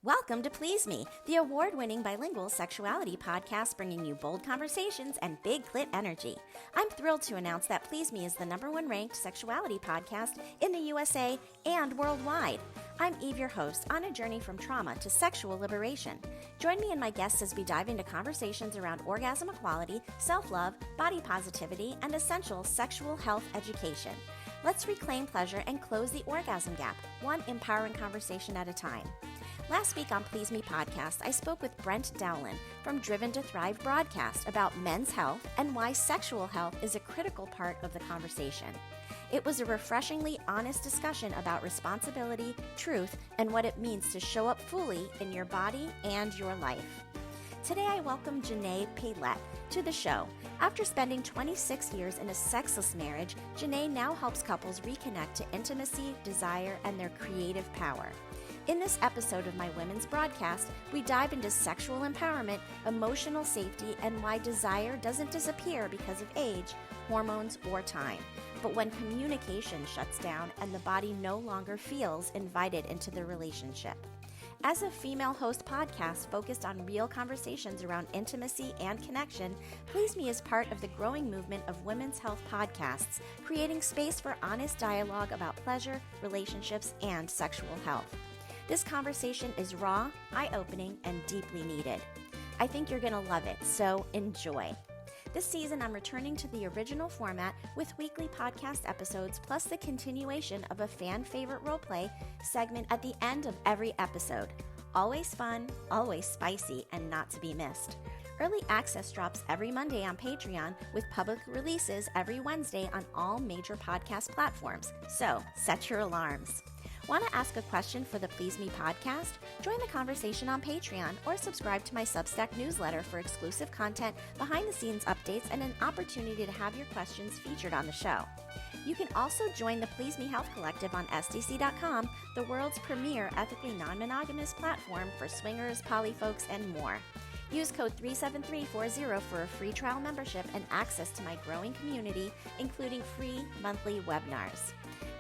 Welcome to Please Me, the award-winning bilingual sexuality podcast bringing you bold conversations and big clit energy. I'm thrilled to announce that Please Me is the #1 ranked sexuality podcast in the USA and worldwide. I'm Eve, your host, on a journey from trauma to sexual liberation. Join me and my guests as we dive into conversations around orgasm equality, self-love, body positivity, and essential sexual health education. Let's reclaim pleasure and close the orgasm gap, one empowering conversation at a time. Last week on Please Me podcast, I spoke with Brent Dowlin from Driven to Thrive broadcast about men's health and why sexual health is a critical part of the conversation. It was a refreshingly honest discussion about responsibility, truth, and what it means to show up fully in your body and your life. Today I welcome Xanet Pailet to the show. After spending 26 years in a sexless marriage, Xanet now helps couples reconnect to intimacy, desire, and their creative power. In this episode of my women's broadcast, we dive into sexual empowerment, emotional safety, and why desire doesn't disappear because of age, hormones, or time, but when communication shuts down and the body no longer feels invited into the relationship. As a female host podcast focused on real conversations around intimacy and connection, Please Me is part of the growing movement of women's health podcasts, creating space for honest dialogue about pleasure, relationships, and sexual health. This conversation is raw, eye-opening, and deeply needed. I think you're going to love it, so enjoy. This season, I'm returning to the original format with weekly podcast episodes plus the continuation of a fan favorite roleplay segment at the end of every episode. Always fun, always spicy, and not to be missed. Early access drops every Monday on Patreon with public releases every Wednesday on all major podcast platforms, so set your alarms. Want to ask a question for the Please Me podcast? Join the conversation on Patreon or subscribe to my Substack newsletter for exclusive content, behind-the-scenes updates, and an opportunity to have your questions featured on the show. You can also join the Please Me Health Collective on SDC.com, the world's premier ethically non-monogamous platform for swingers, polyfolks, and more. Use code 37340 for a free trial membership and access to my growing community, including free monthly webinars.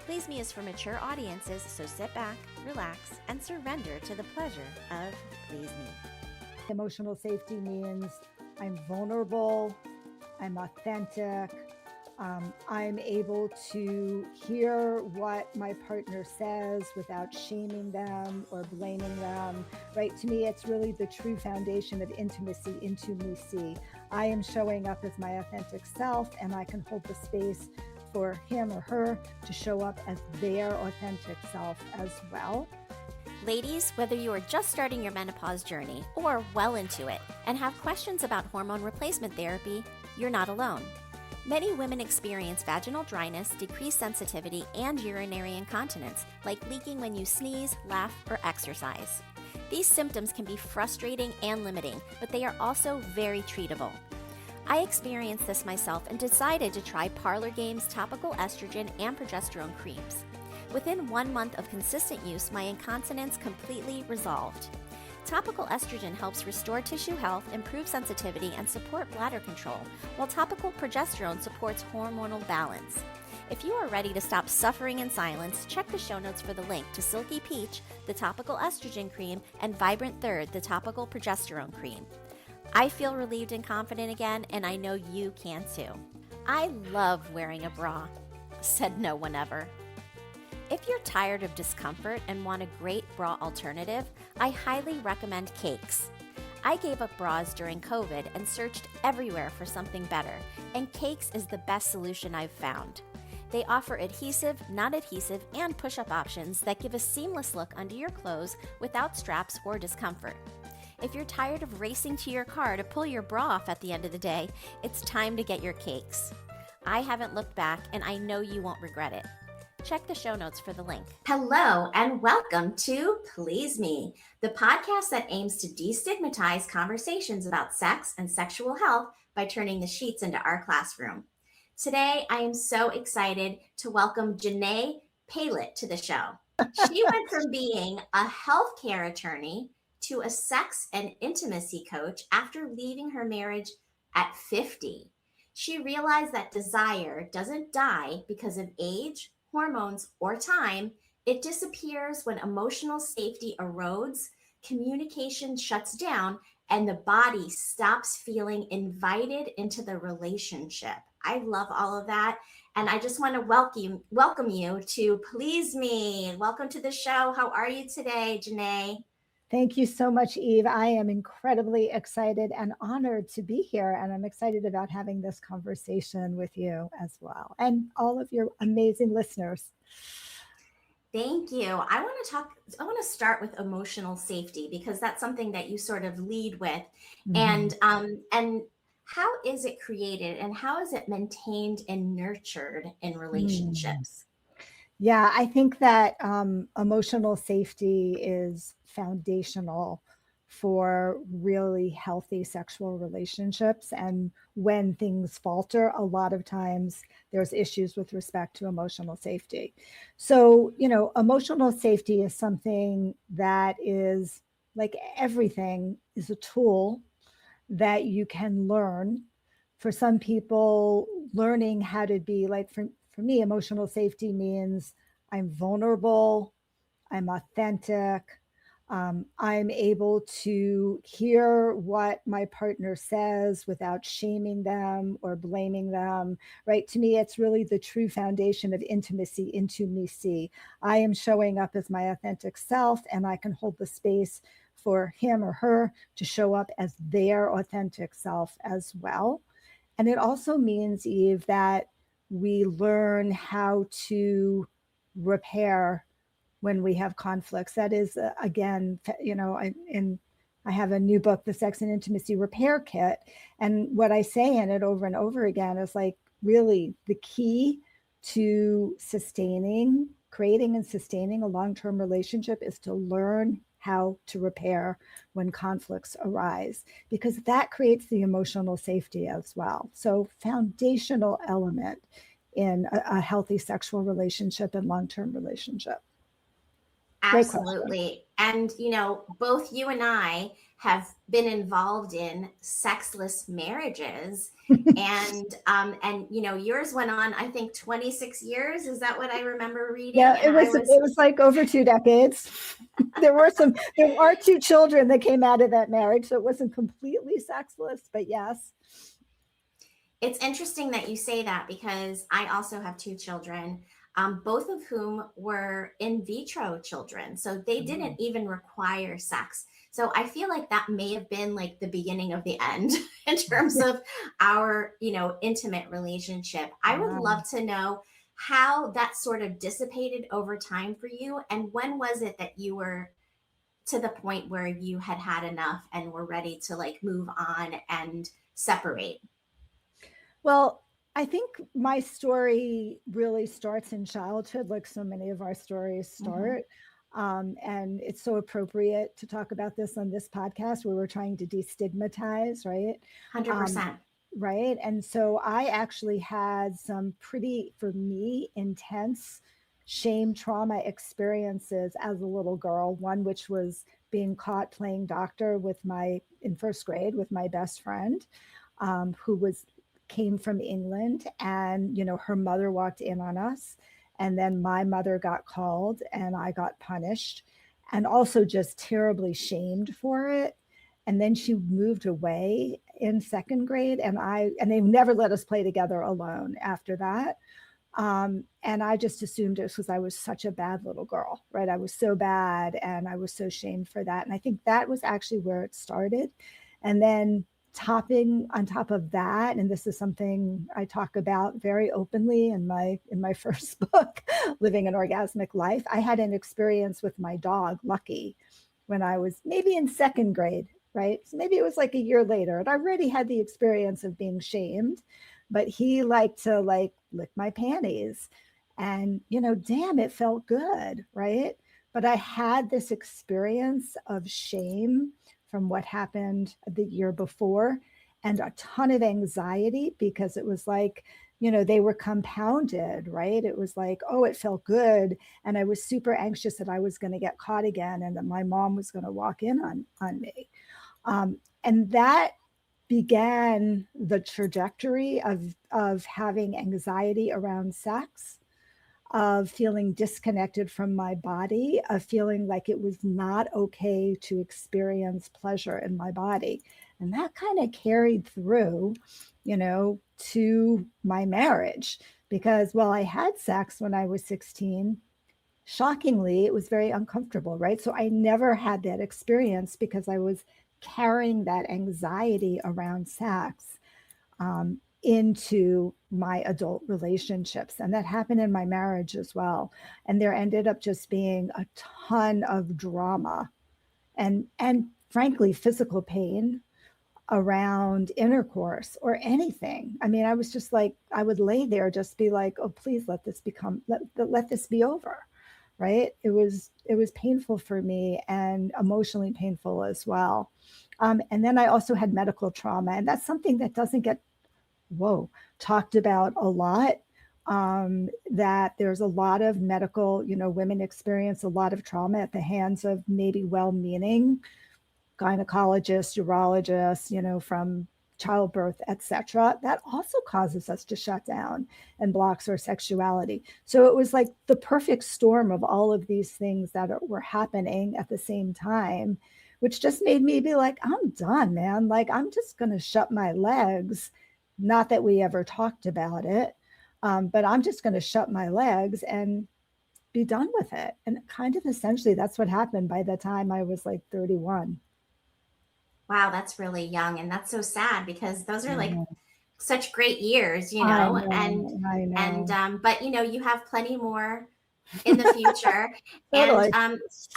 Please Me is for mature audiences, so sit back, relax, and surrender to the pleasure of Please Me. Emotional safety means I'm vulnerable, I'm authentic, I'm able to hear what my partner says without shaming them or blaming them, right? To me, it's really the true foundation of intimacy into me. I am showing up as my authentic self, and I can hold the space for him or her to show up as their authentic self as well. Ladies, whether you are just starting your menopause journey or well into it and have questions about hormone replacement therapy, you're not alone. Many women experience vaginal dryness, decreased sensitivity, and urinary incontinence, like leaking when you sneeze, laugh, or exercise. These symptoms can be frustrating and limiting, but they are also very treatable. I experienced this myself and decided to try Parlor Game's topical estrogen and progesterone creams. Within 1 month of consistent use, my incontinence completely resolved. Topical estrogen helps restore tissue health, improve sensitivity, and support bladder control, while topical progesterone supports hormonal balance. If you are ready to stop suffering in silence, check the show notes for the link to Silky Peach, the topical estrogen cream, and Vibrant Third, the topical progesterone cream. I feel relieved and confident again, and I know you can too. I love wearing a bra, said no one ever. If you're tired of discomfort and want a great bra alternative, I highly recommend Cakes. I gave up bras during COVID and searched everywhere for something better, and Cakes is the best solution I've found. They offer adhesive, not adhesive, and push-up options that give a seamless look under your clothes without straps or discomfort. If you're tired of racing to your car to pull your bra off at the end of the day, it's time to get your Cakes. I haven't looked back, and I know you won't regret it. Check the show notes for the link. Hello, and welcome to Please Me, the podcast that aims to destigmatize conversations about sex and sexual health by turning the sheets into our classroom. Today, I am so excited to welcome Xanet Pailet to the show. She went from being a healthcare attorney to a sex and intimacy coach after leaving her marriage at 50. She realized that desire doesn't die because of age, hormones, or time. It disappears when emotional safety erodes, communication shuts down and the body stops feeling invited into the relationship. I love all of that. And I just want to welcome you to Please Me. Welcome to the show. How are you today, Xanet? Thank you so much, Eve. I am incredibly excited and honored to be here, and I'm excited about having this conversation with you as well, and all of your amazing listeners. Thank you. I want to start with emotional safety because that's something that you sort of lead with. Mhm. And how is it created and how is it maintained and nurtured in Mm. relationships? Yeah, I think that emotional safety is foundational for really healthy sexual relationships. And when things falter, a lot of times there's issues with respect to emotional safety. So, emotional safety is something that is like everything is a tool that you can learn. For some people, learning how to be like, for me, emotional safety means I'm vulnerable, I'm authentic, I'm able to hear what my partner says without shaming them or blaming them, right? To me, it's really the true foundation of intimacy into me. See, I am showing up as my authentic self, and I can hold the space for him or her to show up as their authentic self as well. And it also means, Eve, that we learn how to repair when we have conflicts. That is, again, I have a new book, The Sex and Intimacy Repair Kit. And what I say in it over and over again is like, really, the key to creating and sustaining a long term relationship is to learn how to repair when conflicts arise, because that creates the emotional safety as well. So, foundational element in a healthy sexual relationship and long term relationship. Great question. Absolutely. And, both you and I have been involved in sexless marriages. And yours went on, I think, 26 years. Is that what I remember reading? Yeah, And it I was was, like over 2 decades. There are 2 children that came out of that marriage, so it wasn't completely sexless, but yes. it's interesting that you say that because I also have two children, both of whom were in vitro children. So they didn't Oh, even require sex. So I feel like that may have been like the beginning of the end in terms of our, intimate relationship. I would wow. love to know how that sort of dissipated over time for you. And when was it that you were to the point where you had had enough and were ready to like move on and separate? Well, I think my story really starts in childhood, like so many of our stories Mm-hmm. start. And it's so appropriate to talk about this on this podcast where we're trying to destigmatize, right? Um, 100%. right. And so I actually had some pretty, for me, intense shame trauma experiences as a little girl. One which was being caught playing doctor in first grade with my best friend, who was came from England, and her mother walked in on us, and then my mother got called and I got punished and also just terribly shamed for it. And then she moved away in second grade, and they never let us play together alone after that. And I just assumed it was because I was such a bad little girl, right? I was so bad and I was so shamed for that. And I think that was actually where it started. And then topping on top of that, and this is something I talk about very openly in my first book, Living an Orgasmic Life, I had an experience with my dog, Lucky, when I was maybe in second grade, right? So maybe it was like a year later. And I already had the experience of being shamed, but he liked to like lick my panties. And, damn, it felt good, right? But I had this experience of shame from what happened the year before, and a ton of anxiety because it was like, they were compounded, right? It was like, oh, it felt good. And I was super anxious that I was going to get caught again and that my mom was going to walk in on me. And that began the trajectory of having anxiety around sex. of feeling disconnected from my body, of feeling like it was not okay to experience pleasure in my body. And that kind of carried through, to my marriage because while I had sex when I was 16, shockingly, it was very uncomfortable, right? So I never had that experience because I was carrying that anxiety around sex into my adult relationships. And that happened in my marriage as well. And there ended up just being a ton of drama and frankly, physical pain around intercourse or anything. I mean, I was just like, I would lay there, just be like, oh, please let this be over. Right. It was painful for me and emotionally painful as well. And then I also had medical trauma, and that's something that doesn't get talked about a lot. That there's a lot of medical, women experience a lot of trauma at the hands of maybe well-meaning gynecologists, urologists, from childbirth, etc. That also causes us to shut down and blocks our sexuality. So it was like the perfect storm of all of these things that were happening at the same time, which just made me be like, I'm done, man. Like, I'm just going to shut my legs. Not that we ever talked about it, but I'm just going to shut my legs and be done with it. And kind of essentially that's what happened by the time I was like 31. Wow, that's really young. And that's so sad because those are like Yeah. such great years, I and, know, I know. but, you have plenty more in the future. And Totally.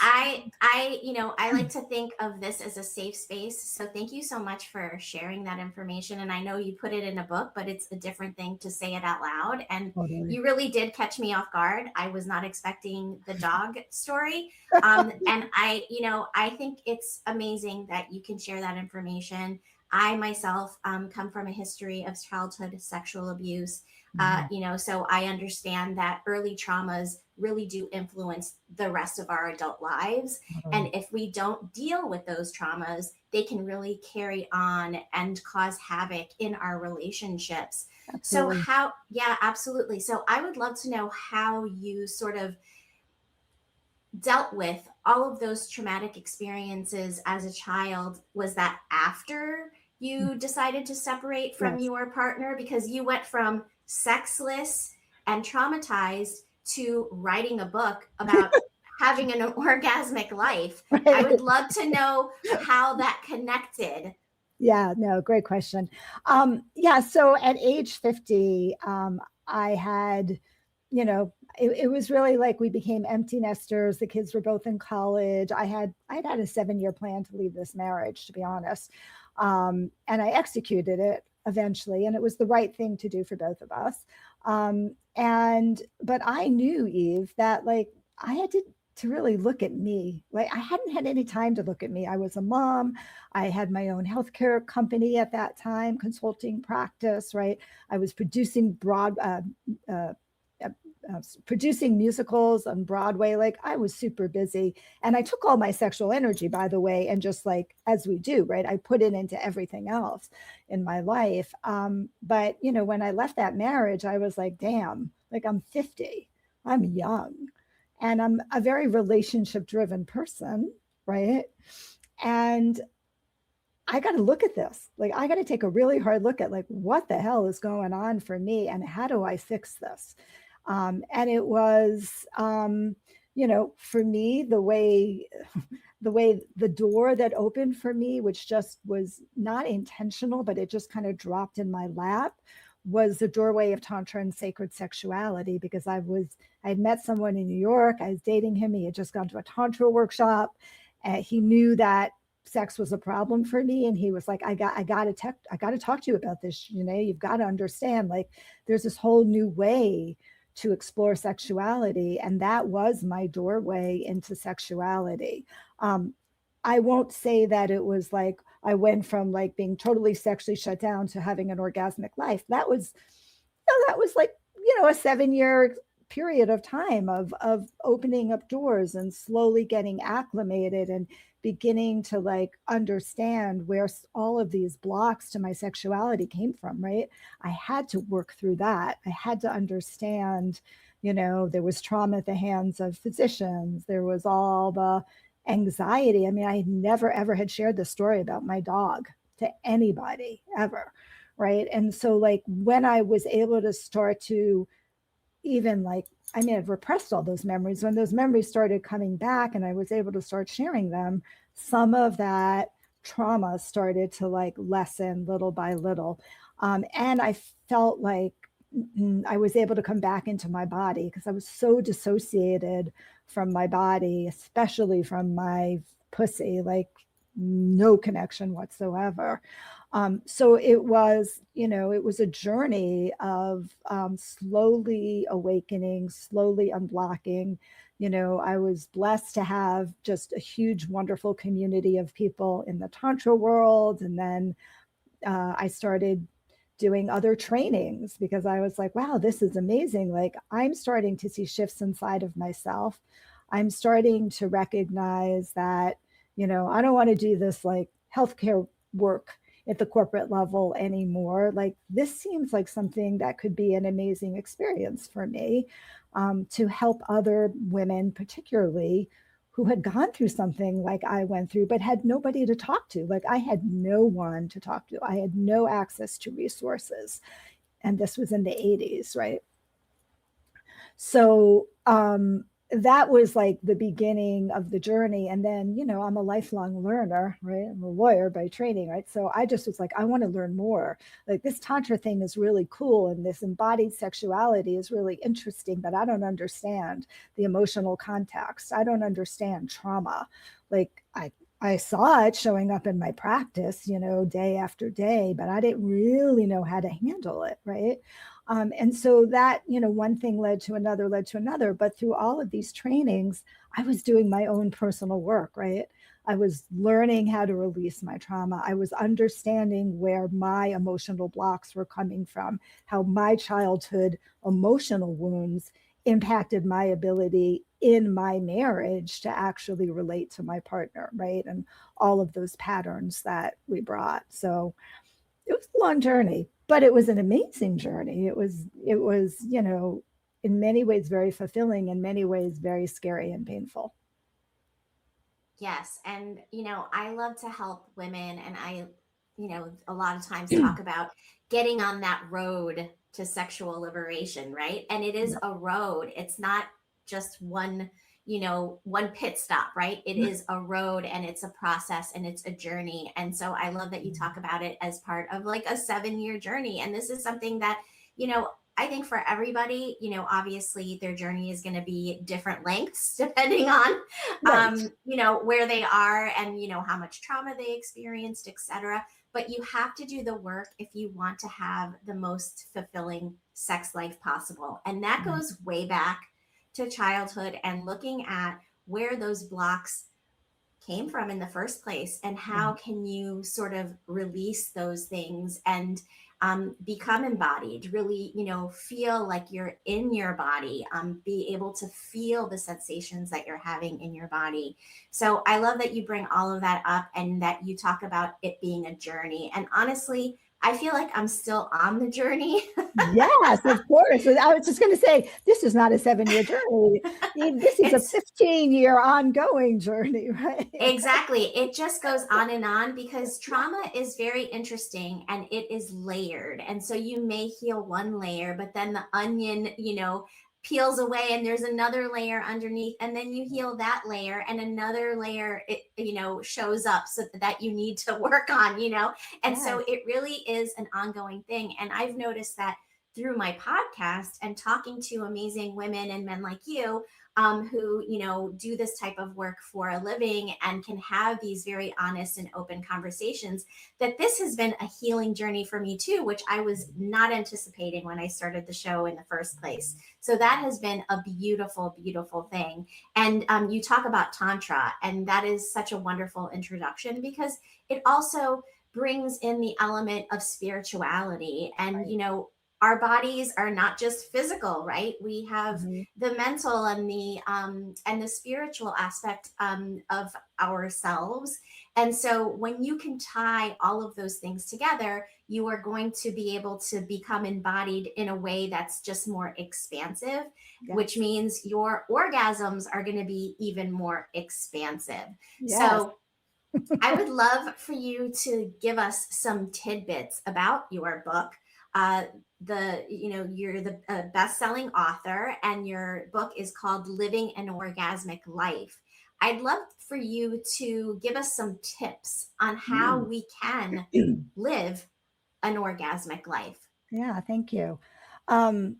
I like to think of this as a safe space. So thank you so much for sharing that information. And I know you put it in a book, but it's a different thing to say it out loud. And Totally. you really did catch me off guard. I was not expecting the dog story. And I think it's amazing that you can share that information. I myself come from a history of childhood sexual abuse. Mhm. So I understand that early traumas really do influence the rest of our adult lives. And Totally. if we don't deal with those traumas, they can really carry on and cause havoc in our relationships. So, Absolutely. yeah, absolutely. So, I would love to know how you sort of dealt with all of those traumatic experiences as a child. Was that after you decided to separate from Yes. your partner? Because you went from sexless and traumatized to writing a book about having an orgasmic life. I Right. would love to know how that connected. Yeah, no, great question. Yeah, so at age 50, I had, it was really like we became empty nesters. The kids were both in college. I'd had a 7-year plan to leave this marriage, to be honest. And I executed it eventually, and it was the right thing to do for both of us. But I knew, Eve, that like I had to really look at me. Like I hadn't had any time to look at me. I was a mom. I had my own healthcare company at that time, consulting practice, right? I was uh, producing musicals on Broadway. Like I was super busy. And I took all my sexual energy, by the way, and just like, as we do, right? I put it into everything else in my life. But, when I left that marriage, I was like, damn, like I'm 50, I'm young, and I'm a very relationship driven person, right? And I got to look at this. Like, I got to take a really hard look at like what the hell is going on for me, and how do I fix this? And it was, for me, the way the door that opened for me, which just was not intentional, but it just kind of dropped in my lap, was the doorway of tantra and sacred sexuality. Because I'd met someone in New York. I was dating him. He had just gone to a tantra workshop. And he knew that sex was a problem for me, and he was like, I got to talk to you about this. You've got to understand, like, there's this whole new way to explore sexuality, and that was my doorway into sexuality. I won't say that it was like I went from like being totally sexually shut down to having an orgasmic life. That was like, a 7-year period of time of opening up doors and slowly getting acclimated and beginning to like understand where all of these blocks to my sexuality came from, right? I had to work through that. I had to understand, There was trauma at the hands of physicians. There was all the anxiety. I mean, I never ever had shared this story about my dog to anybody ever, right? And so like when I was able to start to even like, I mean, I've repressed all those memories. When those memories started coming back and I was able to start sharing them, some of that trauma started to like lessen little by little. And I felt like I was able to come back into my body because I was so dissociated from my body, especially from my pussy, like no connection whatsoever. So it was a journey of slowly awakening, slowly unblocking. I was blessed to have just a huge, wonderful community of people in the Tantra world. And then I started doing other trainings because I was like, wow, this is amazing. Like, I'm starting to see shifts inside of myself. I'm starting to recognize that, I don't want to do this like healthcare work at the corporate level anymore. Like, this seems like something that could be an amazing experience for me, to help other women, particularly who had gone through something like I went through, but had nobody to talk to. Like, I had no one to talk to. I had no access to resources. And this was in the 80s, right? So that was like the beginning of the journey. And then, I'm a lifelong learner, right? I'm a lawyer by training, right? So I just was like, I want to learn more. Like, this Tantra thing is really cool. And this embodied sexuality is really interesting, but I don't understand the emotional context. I don't understand trauma. Like, I saw it showing up in my practice, day after day, but I didn't really know how to handle it, right? And so that, one thing led to another, led to another. But through all of these trainings, I was doing my own personal work, right? I was learning how to release my trauma. I was understanding where my emotional blocks were coming from, how my childhood emotional wounds impacted my ability in my marriage to actually relate to my partner, right? And all of those patterns that we brought. So it was a long journey, but it was an amazing journey. It was, in many ways very fulfilling, in many ways very scary and painful. Yes. And, I love to help women. And a lot of times talk about getting on that road to sexual liberation, right? And it is a road. It's not just one pit stop, right? It is a road and it's a process and it's a journey. And so I love that you talk about it as part of like a 7-year journey. And this is something that, I think for everybody, obviously their journey is going to be different lengths depending on, Right. where they are and, how much trauma they experienced, etc. But you have to do the work if you want to have the most fulfilling sex life possible. And that goes way back to childhood and looking at where those blocks came from in the first place and how can you sort of release those things and become embodied, really, feel like you're in your body, be able to feel the sensations that you're having in your body. So I love that you bring all of that up and that you talk about it being a journey. And honestly, I feel like I'm still on the journey. Yes, of course. I was just going to say, this is not a 7-year journey. This is a It's 15-year ongoing journey, right? exactly. It just goes on and on because trauma is very interesting and it is layered. And so you may heal one layer, but then the onion, peels away and there's another layer underneath and then you heal that layer and another layer shows up so that you need to work on, and so Yes. it really is an ongoing thing. And I've noticed that through my podcast and talking to amazing women and men like you, who do this type of work for a living and can have these very honest and open conversations, that this has been a healing journey for me too, which I was not anticipating when I started the show in the first place. So that has been a beautiful, beautiful thing. And you talk about tantra, and that is such a wonderful introduction because it also brings in the element of spirituality and Right. our bodies are not just physical, right? We have Mhm. the mental and the spiritual aspect of ourselves. And so when you can tie all of those things together, you are going to be able to become embodied in a way that's just more expansive, which Yes. means your orgasms are going to be even more expansive. Yes. So I would love for you to give us some tidbits about your book. Uh, you're the best-selling author, and your book is called Living an Orgasmic Life. I'd love for you to give us some tips on how Mm. we can live an orgasmic life. Yeah, thank you. Um,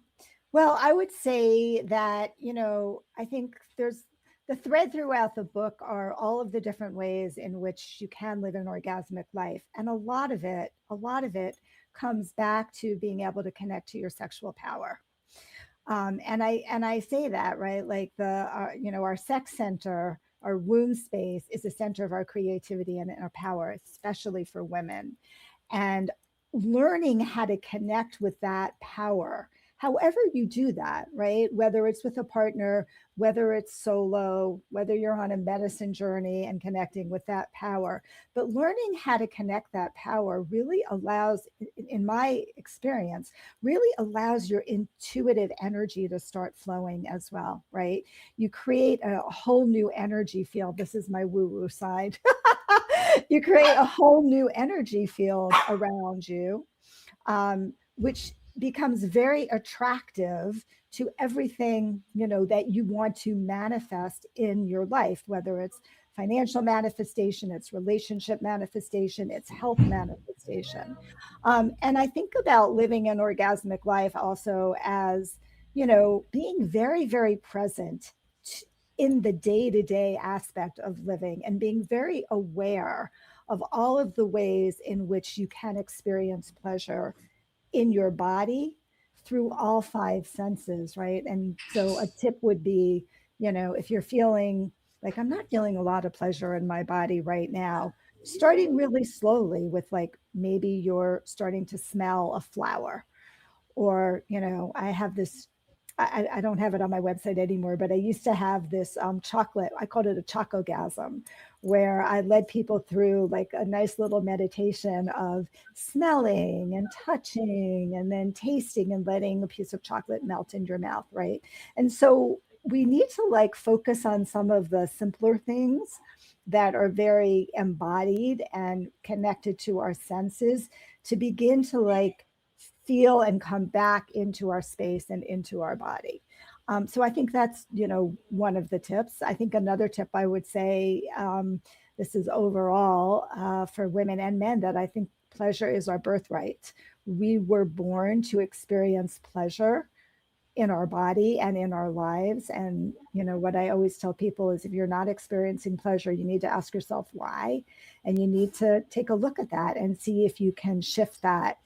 well, I would say that, I think there's the thread throughout the book are all of the different ways in which you can live an orgasmic life. And a lot of it comes back to being able to connect to your sexual power. And I say that, right, like our sex center, our womb space is a center of our creativity and our power, especially for women. And learning how to connect with that power, however you do that, right? Whether it's with a partner, whether it's solo, whether you're on a medicine journey and connecting with that power. But learning how to connect that power really allows, in my experience, really allows your intuitive energy to start flowing as well, right? You create a whole new energy field. This is my woo woo side. You create a whole new energy field around you, which becomes very attractive to everything that you want to manifest in your life, whether it's financial manifestation, it's relationship manifestation, it's health manifestation. And I think about living an orgasmic life also as being very, very present in the day-to-day aspect of living and being very aware of all of the ways in which you can experience pleasure in your body through all five senses, right? And so a tip would be, if you're feeling like I'm not feeling a lot of pleasure in my body right now, starting really slowly with like maybe you're starting to smell a flower, or I have this, I don't have it on my website anymore, but I used to have this chocolate, I called it a chocogasm, where I led people through like a nice little meditation of smelling and touching and then tasting and letting a piece of chocolate melt in your mouth, right? And so we need to like focus on some of the simpler things that are very embodied and connected to our senses to begin to like feel and come back into our space and into our body. So I think that's, one of the tips. I think another tip I would say, this is overall for women and men, that I think pleasure is our birthright. We were born to experience pleasure in our body and in our lives. And, what I always tell people is if you're not experiencing pleasure, you need to ask yourself why. And you need to take a look at that and see if you can shift that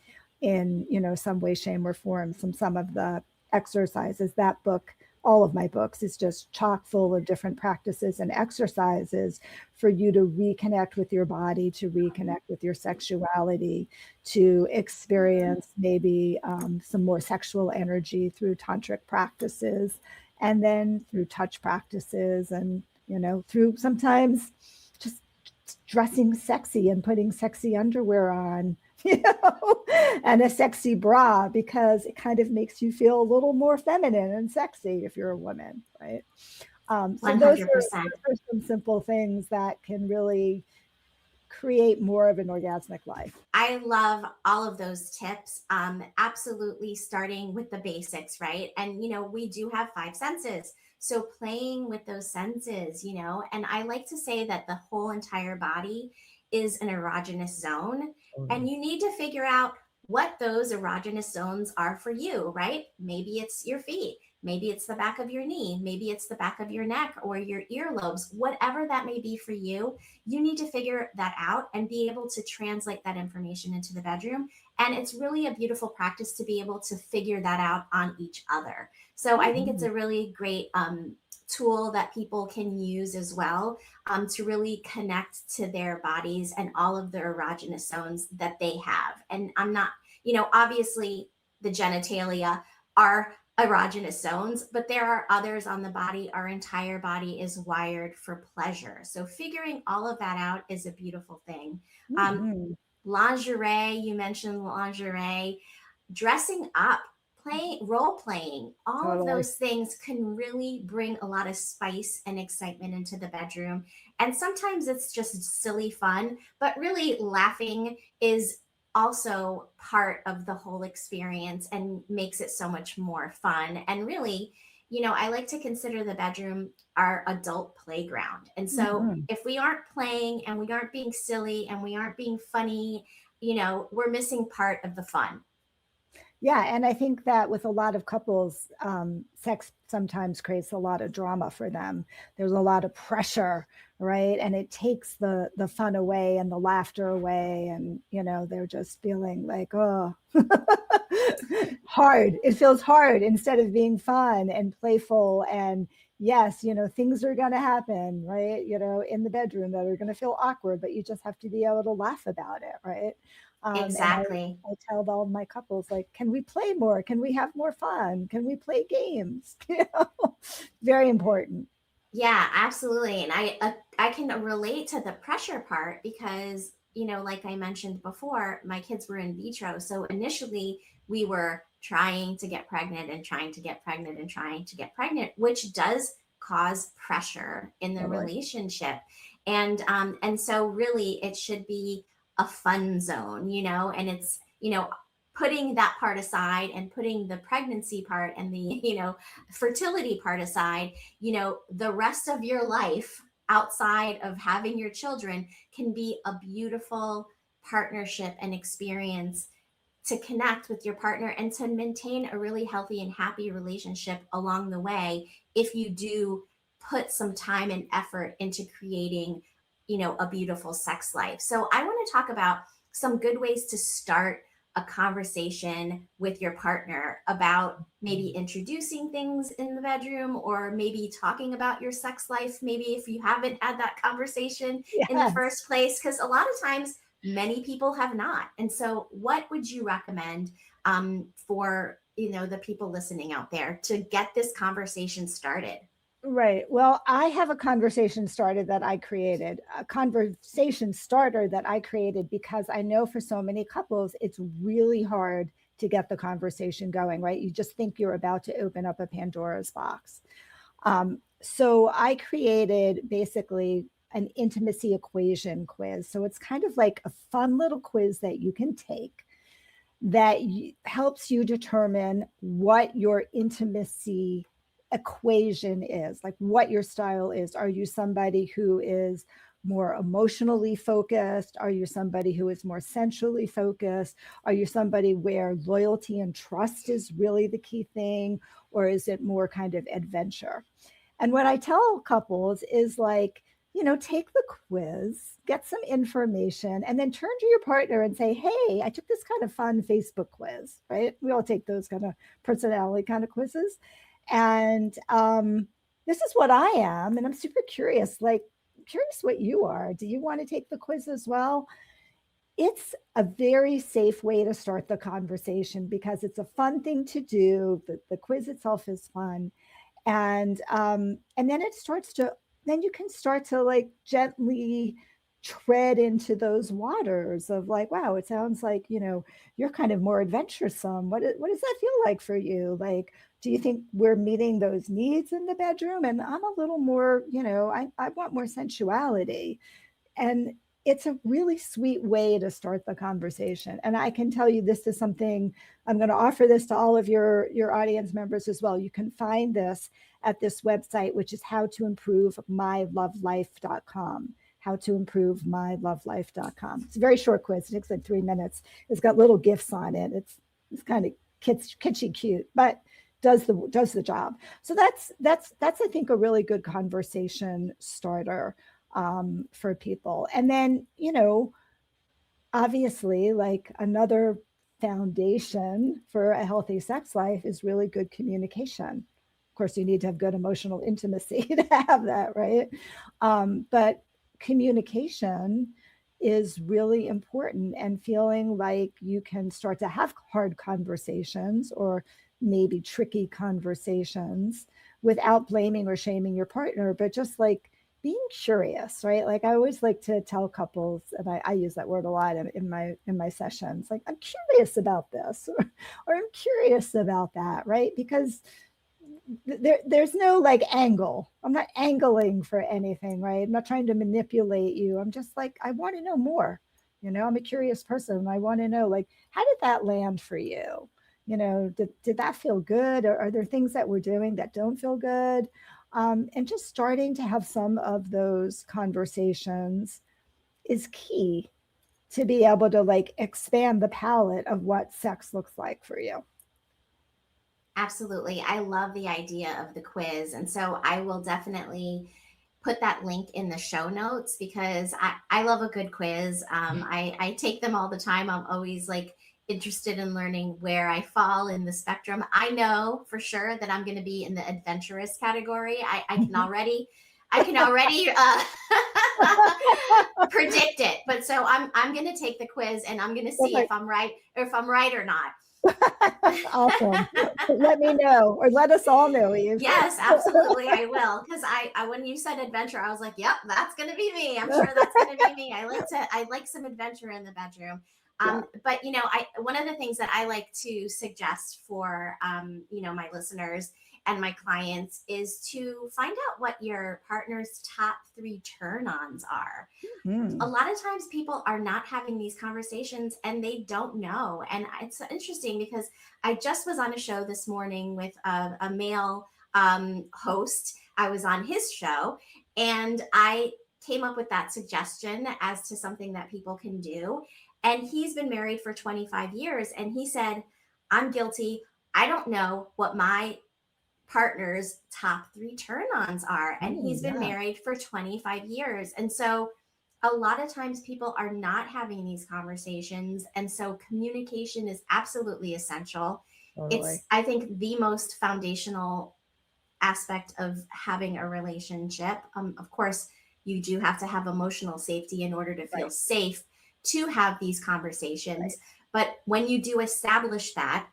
in, some way, shape, or form. Some of the exercises, that book, all of my books is just chock full of different practices and exercises for you to reconnect with your body, to reconnect with your sexuality, to experience maybe some more sexual energy through tantric practices, and then through touch practices, and through sometimes just dressing sexy and putting sexy underwear on, and a sexy bra, because it kind of makes you feel a little more feminine and sexy if you're a woman, right? So those are, 100%. those are some simple things that can really create more of an orgasmic life. I love all of those tips. Absolutely starting with the basics, right? And, we do have five senses. So playing with those senses, and I like to say that the whole entire body is an erogenous zone. And Totally. you need to figure out what those erogenous zones are for you, right? Maybe it's your feet. Maybe it's the back of your knee. Maybe it's the back of your neck or your earlobes, whatever that may be for you. You need to figure that out and be able to translate that information into the bedroom. And it's really a beautiful practice to be able to figure that out on each other. So I think it's Mhm. a really great tool that people can use as well, to really connect to their bodies and all of the erogenous zones that they have. And I'm not, obviously, the genitalia are erogenous zones, but there are others on the body. Our entire body is wired for pleasure. So figuring all of that out is a beautiful thing. Mhm. Lingerie, you mentioned lingerie, dressing up, playing, role playing, all of Totally. those things can really bring a lot of spice and excitement into the bedroom. And sometimes it's just silly fun, but really laughing is also part of the whole experience and makes it so much more fun. And really, I like to consider the bedroom our adult playground. And so Mhm. if we aren't playing and we aren't being silly and we aren't being funny, we're missing part of the fun. Yeah, and I think that with a lot of couples, sex sometimes creates a lot of drama for them. There's a lot of pressure, right? And it takes the fun away and the laughter away, and they're just feeling like, oh, hard. It feels hard instead of being fun and playful. And yes, things are going to happen, right? In the bedroom that are going to feel awkward, but you just have to be able to laugh about it, right? And Exactly. I tell all my couples, like, can we play more? Can we have more fun? Can we play games? Very important. Yeah, absolutely. And I can relate to the pressure part because, like I mentioned before, my kids were in vitro. So initially we were trying to get pregnant and trying to get pregnant and trying to get pregnant, which does cause pressure in the Totally. relationship. And so really it should be a fun zone, and it's, putting that part aside and putting the pregnancy part and the, fertility part aside, the rest of your life outside of having your children can be a beautiful partnership and experience to connect with your partner and to maintain a really healthy and happy relationship along the way if you do put some time and effort into creating, a beautiful sex life. So I want to talk about some good ways to start a conversation with your partner about maybe introducing things in the bedroom or maybe talking about your sex life, maybe if you haven't had that conversation in the Yes. first place, because a lot of times many people have not. And so what would you recommend for the people listening out there to get this conversation started? Right. Well, I have a conversation started that I created, a conversation starter that I created because I know for so many couples, it's really hard to get the conversation going, right? You just think you're about to open up a Pandora's box. So I created basically an intimacy equation quiz. So it's kind of like a fun little quiz that you can take that helps you determine what your intimacy equation is, like what your style is. Are you somebody who is more emotionally focused? Are you somebody who is more sensually focused? Are you somebody where loyalty and trust is really the key thing? Or is it more kind of adventure? And what I tell couples is like, take the quiz, get some information, and then turn to your partner and say, hey, I took this kind of fun Facebook quiz, right? We all take those kind of personality kind of quizzes. And this is what I am. And I'm super curious, like, curious what you are. Do you want to take the quiz as well? It's a very safe way to start the conversation because it's a fun thing to do. The quiz itself is fun, and then then you can start to like gently tread into those waters of like, wow, it sounds like you're kind of more adventuresome. What does that feel like for you? Like, do you think we're meeting those needs in the bedroom? And I'm a little more, I want more sensuality. And it's a really sweet way to start the conversation. And I can tell you, this is something I'm going to offer this to all of your audience members as well. You can find this at this website, which is howtoimprovemylovelife.com. Howtoimprovemylovelife.com. It's a very short quiz. It takes like 3 minutes. It's got little gifs on it. It's kind of kitschy cute, but does the job. So that's I think a really good conversation starter for people. And then, obviously, like another foundation for a healthy sex life is really good communication. Of course, you need to have good emotional intimacy to have that, right? But communication is really important, and feeling like you can start to have hard conversations or maybe tricky conversations without blaming or shaming your partner, but just like being curious, right? Like I always like to tell couples, and I use that word a lot in my sessions, like I'm curious about this, or I'm curious about that, right? Because there's no like angle. I'm not angling for anything, right? I'm not trying to manipulate you. I'm just like, I want to know more. I'm a curious person. I want to know, like, how did that land for you? Did that feel good? Or are there things that we're doing that don't feel good? And just starting to have some of those conversations is key to be able to like expand the palette of what sex looks like for you. Absolutely. I love the idea of the quiz. And so I will definitely put that link in the show notes because I love a good quiz. I take them all the time. I'm always like interested in learning where I fall in the spectrum. I know for sure that I'm going to be in the adventurous category. I can already predict it. But so I'm going to take the quiz and I'm going to see if I'm right or not. Awesome. Let me know, or let us all know, Eve. Yes, absolutely, I will. Because when you said adventure, I was like, "Yep, that's gonna be me. I'm sure that's gonna be me." I like some adventure in the bedroom. Yeah. But I one of the things that I like to suggest for my listeners and my clients is to find out what your partner's top 3 turn-ons are. A lot of times people are not having these conversations and they don't know. And it's interesting because I just was on a show this morning with a male host. I was on his show and I came up with that suggestion as to something that people can do. And he's been married for 25 years. And he said, I'm guilty. I don't know what my partner's top 3 turn-ons are. And he's been married for 25 years. And so a lot of times people are not having these conversations. And so communication is absolutely essential. Totally. It's, I think, the most foundational aspect of having a relationship. Of course, you do have to have emotional safety in order to feel safe to have these conversations. But when you do establish that,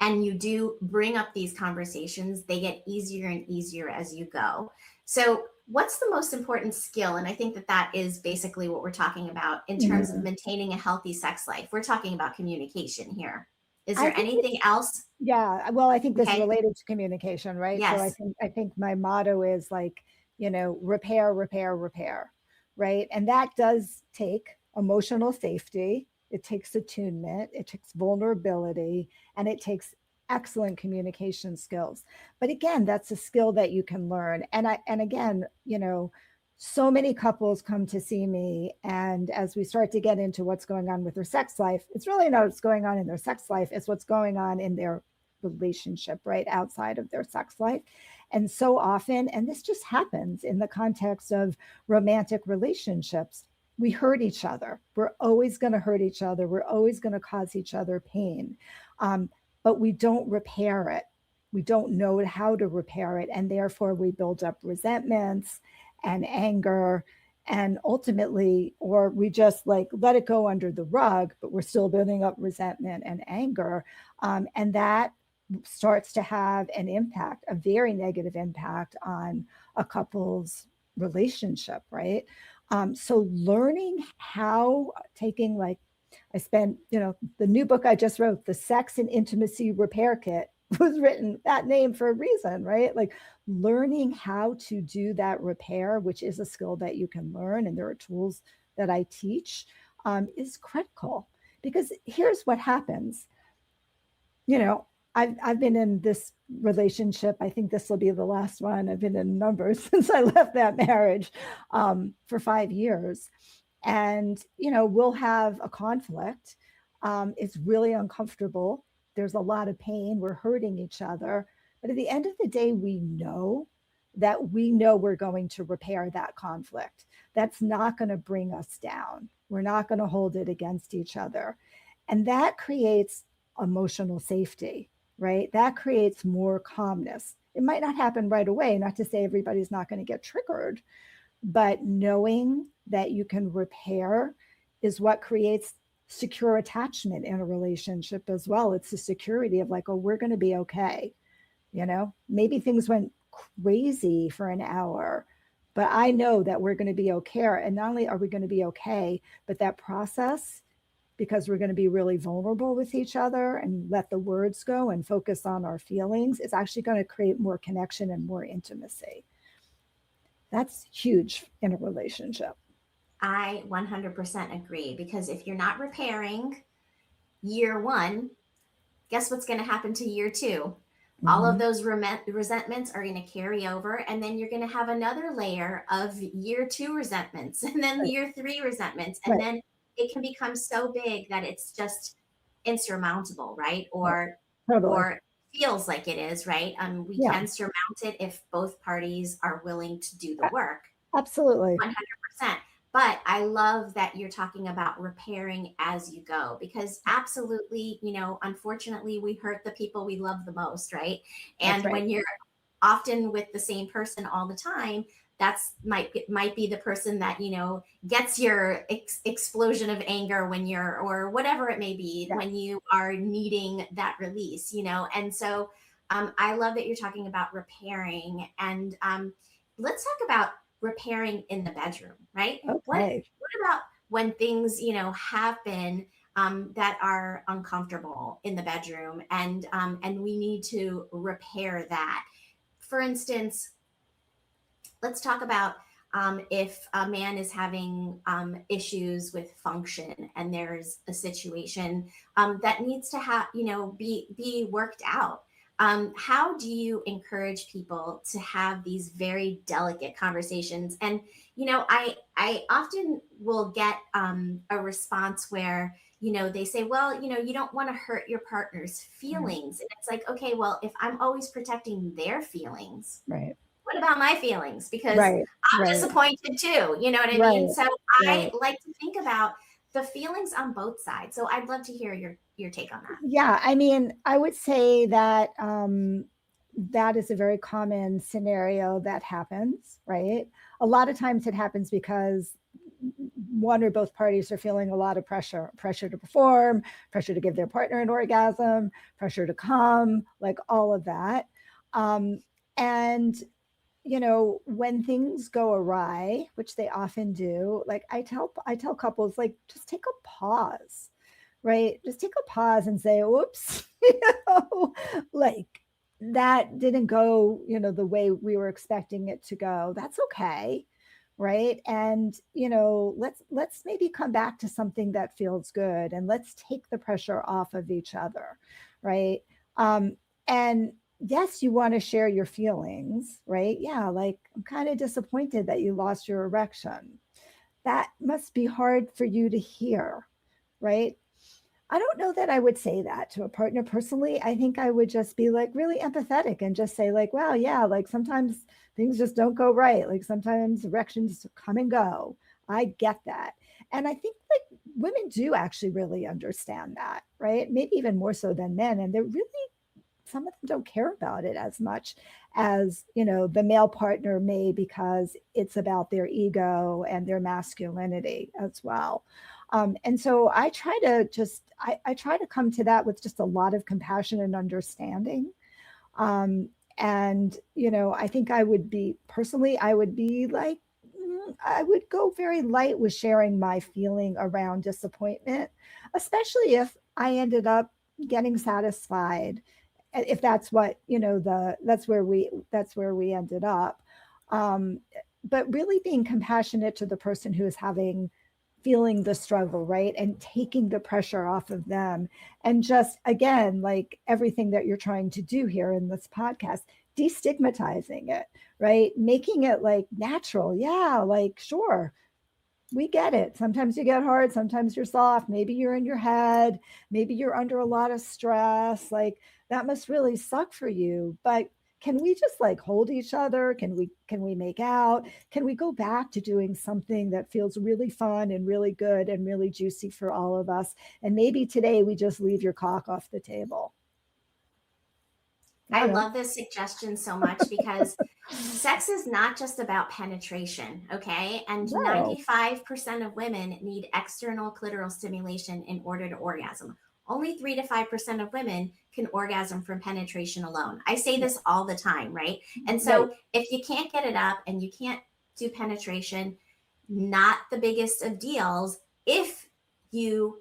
and you do bring up these conversations, they get easier and easier as you go. So, what's the most important skill? And I think that is basically what we're talking about in terms of maintaining a healthy sex life. We're talking about communication here. Is there anything else? Yeah, well, I think this is related to communication, right? Yes. So I think my motto is like, repair, repair, repair, right? And that does take emotional safety. It takes attunement, it takes vulnerability, and it takes excellent communication skills. But again, that's a skill that you can learn. And again, so many couples come to see me, and as we start to get into what's going on with their sex life, it's really not what's going on in their sex life, it's what's going on in their relationship, right outside of their sex life. And so often, and this just happens in the context of romantic relationships, we hurt each other. We're always going to hurt each other. We're always going to cause each other pain. But we don't repair it. We don't know how to repair it. And therefore, we build up resentments and anger. And ultimately, or we just like let it go under the rug, but we're still building up resentment and anger. And that starts to have an impact, a very negative impact on a couple's relationship, right? So learning how, taking like, I spent, the new book I just wrote, The Sex and Intimacy Repair Kit, was written that name for a reason, right? Like learning how to do that repair, which is a skill that you can learn, and there are tools that I teach, is critical. Because here's what happens. I've been in this relationship. I think this will be the last one. I've been in numbers since I left that marriage for 5 years. And, we'll have a conflict. It's really uncomfortable. There's a lot of pain. We're hurting each other. But at the end of the day, we know we're going to repair that conflict. That's not going to bring us down. We're not going to hold it against each other. And that creates emotional safety, right? That creates more calmness. It might not happen right away, not to say everybody's not going to get triggered, but knowing that you can repair is what creates secure attachment in a relationship as well. It's the security of like, oh, we're going to be okay. Maybe things went crazy for an hour, but I know that we're going to be okay. And not only are we going to be okay, but that process, because we're going to be really vulnerable with each other and let the words go and focus on our feelings, it's actually going to create more connection and more intimacy. That's huge in a relationship. I 100% agree, because if you're not repairing year one, guess what's going to happen to year two? All of Mm-hmm. those resentments are going to carry over, and then you're going to have another layer of year two resentments, and then Right. year three resentments, and Right. then it can become so big that it's just insurmountable, right? Right. Or Totally. or feels like it is, right? We Yeah. can surmount it if both parties are willing to do the a- work. Absolutely. 100%. But I love that you're talking about repairing as you go, because absolutely, unfortunately, we hurt the people we love the most, right? That's And right. when you're often with the same person all the time, that's might be the person that gets your explosion of anger when you're, or whatever it may be, Yeah. when you are needing that release, and so I love that you're talking about repairing. And let's talk about repairing in the bedroom, right? what Okay. what about when things have been that are uncomfortable in the bedroom, and we need to repair that. For instance, let's talk about if a man is having issues with function, and there's a situation that needs to have be worked out. How do you encourage people to have these very delicate conversations? And I often will get a response where they say, well, you don't want to hurt your partner's Right. feelings, and it's like, okay, well, if I'm always protecting their feelings, Right. what about my feelings? Because Right. I'm Right. disappointed too. You know what I mean? Right. So I Right. like to think about the feelings on both sides. So I'd love to hear your take on that. Yeah, I mean, I would say that that is a very common scenario that happens, right? A lot of times it happens because one or both parties are feeling a lot of pressure to perform, pressure to give their partner an orgasm, pressure to come, like all of that. Um, and when things go awry, which they often do, like I tell couples, like, just take a pause, right? Just take a pause and say, oops, like, that didn't go, the way we were expecting it to go. That's okay. Right. And, let's maybe come back to something that feels good, and let's take the pressure off of each other. Right. And yes, you want to share your feelings, right? Yeah. Like, I'm kind of disappointed that you lost your erection. That must be hard for you to hear. Right. I don't know that I would say that to a partner personally. I think I would just be like really empathetic and just say, like, well, yeah, like sometimes things just don't go right. Like sometimes erections come and go. I get that. And I think like women do actually really understand that, right? Maybe even more so than men. And they're really, some of them don't care about it as much as, the male partner may, because it's about their ego and their masculinity as well. And so I try to come to that with just a lot of compassion and understanding. And I think I would be personally, I would be like, I would go very light with sharing my feeling around disappointment, especially if I ended up getting satisfied, if that's what, that's where we ended up. um, but really being compassionate to the person who is feeling the struggle, right? And taking the pressure off of them. And just, again, like everything that you're trying to do here in this podcast, destigmatizing it, right? Making it like natural. Yeah, like, sure, we get it. Sometimes you get hard, sometimes you're soft, maybe you're in your head, maybe you're under a lot of stress. Like, that must really suck for you. But can we just like hold each other? Can we make out? Can we go back to doing something that feels really fun and really good and really juicy for all of us? And maybe today we just leave your cock off the table. I I don't know. love this suggestion so much, because Sex is not just about penetration, okay? And No. 95% of women need external clitoral stimulation in order to orgasm. Only 3 to 5% of women can orgasm from penetration alone. I say this all the time, right? And Right. so if you can't get it up and you can't do penetration, not the biggest of deals if you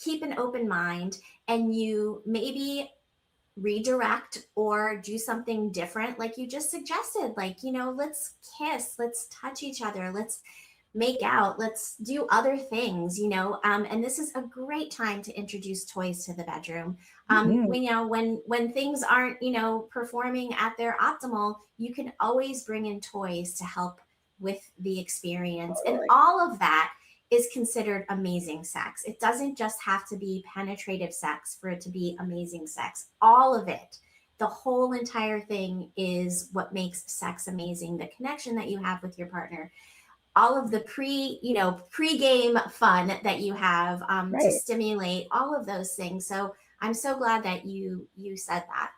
keep an open mind and you maybe redirect or do something different like you just suggested, like, let's kiss, let's touch each other, let's make out, let's do other things, and this is a great time to introduce toys to the bedroom. Mhm. When things aren't, performing at their optimal, you can always bring in toys to help with the experience, and Totally. all of that is considered amazing sex. It doesn't just have to be penetrative sex for it to be amazing sex. All of it, the whole entire thing is what makes sex amazing. The connection that you have with your partner, all of the pre-game fun that you have, to Right. stimulate all of those things. So I'm so glad that you said that.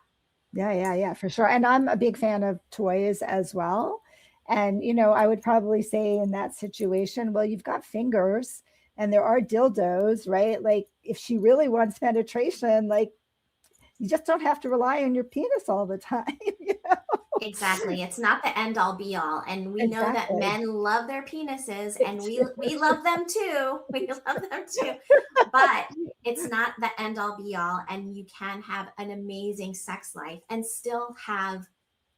Yeah, for sure. And I'm a big fan of toys as well. And, I would probably say in that situation, well, you've got fingers and there are dildos, right? Like, if she really wants penetration, like, you just don't have to rely on your penis all the time. Exactly. It's not the end all be all. And we know that Exactly. men love their penises They and we do. we love them too. We love them too. But it's not the end all be all, and you can have an amazing sex life and still have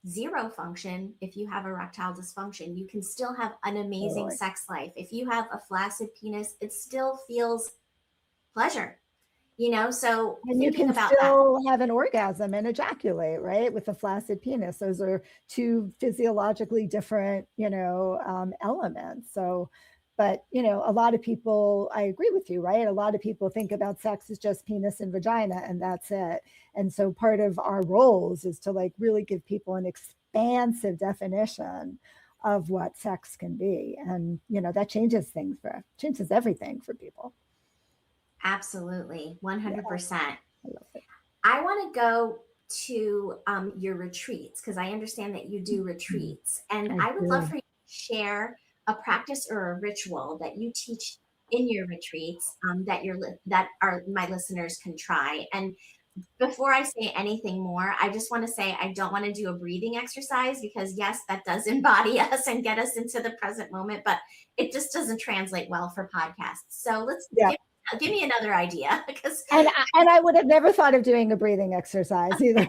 zero function. If you have erectile dysfunction, you can still have an amazing Totally. sex life. If you have a flaccid penis, it still feels pleasure, so And you thinking can about that. still have an orgasm and ejaculate, right? With a flaccid penis. Those are two physiologically different, elements. So, but, a lot of people, I agree with you, right? A lot of people think about sex as just penis and vagina, and that's it. And so part of our roles is to like really give people an expansive definition of what sex can be. And, that changes everything for people. Absolutely, Yeah, 100%. I love it. I want to go to your retreats because I understand that you do Mhm. retreats. And I I would love do. for you to share a practice or a ritual that you teach in your retreats, that are my listeners can try. And before I say anything more, I just want to say I don't want to do a breathing exercise because, yes, that does embody us and get us into the present moment, but it just doesn't translate well for podcasts. So let's Yeah. give me another idea because, And I would have never thought of doing a breathing exercise either.